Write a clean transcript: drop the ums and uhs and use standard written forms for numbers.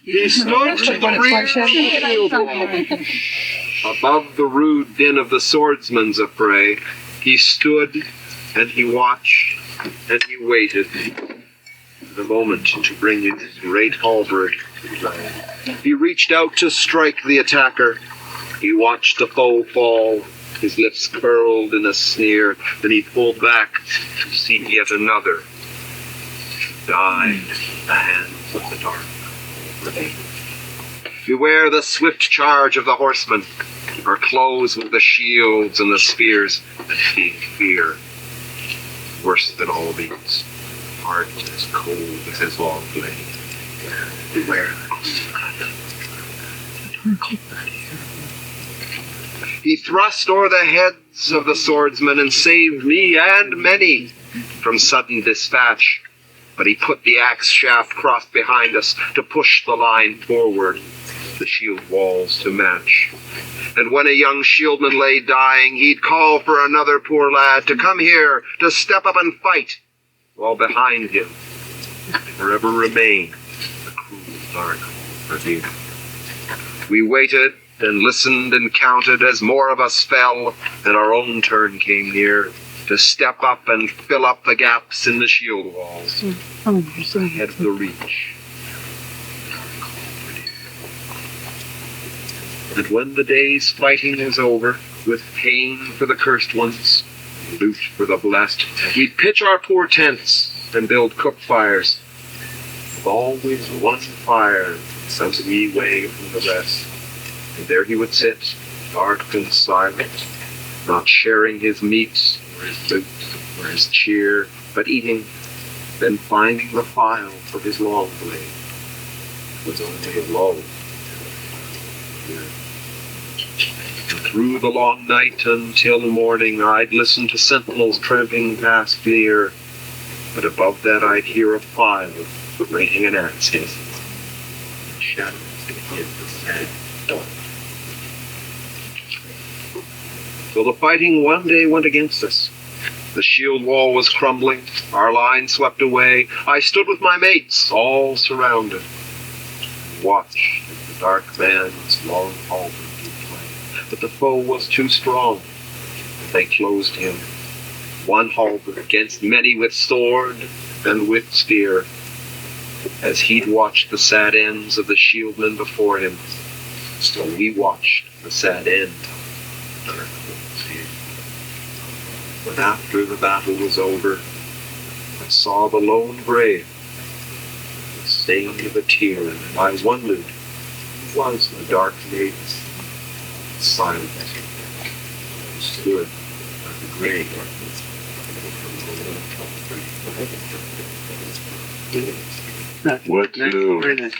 He stood above the rude din of the swordsman's affray. He stood and he watched and he waited the moment to bring his great halberd. He reached out to strike the attacker. He watched the foe fall. His lips curled in a sneer. Then he pulled back to see yet another die in the hands of the dark. Beware the swift charge of the horsemen, or close with the shields and the spears that fear. Worse than all these, heart as cold as his long blade. Beware. He thrust o'er the heads of the swordsmen and saved me and many from sudden dispatch. But he put the axe shaft crossed behind us to push the line forward, the shield walls to match. And when a young shieldman lay dying, he'd call for another poor lad to come here, to step up and fight, while behind him forever remained the cruel dark ravine. We waited and listened and counted as more of us fell, and our own turn came near, to step up and fill up the gaps in the shield walls, ahead of the reach. And when the day's fighting was over, with pain for the cursed ones, loot for the blessed, we'd pitch our poor tents and build cook fires, with always one fire some wee way from the rest. And there he would sit, dark and silent, not sharing his meat, or his loot, or his cheer, but eating, then finding the file for his long blade. It was only a lull. And through the long night until morning, I'd listen to sentinels tramping past near, but above that I'd hear a file rating an axe hit. Shadows hid the sad dawn. So the fighting one day went against us. The shield wall was crumbling, our line swept away. I stood with my mates, all surrounded, and watched as the dark man's long halberd would play. But the foe was too strong, and they closed him. One halberd against many with sword and with spear, as he'd watched the sad ends of the shieldmen before him. So we watched the sad end of the dark one's fear. But after the battle was over, I saw the lone grave, the stain of a tear, and I wondered who was the dark maiden, silent, stood at the grave. What to do? Very nice.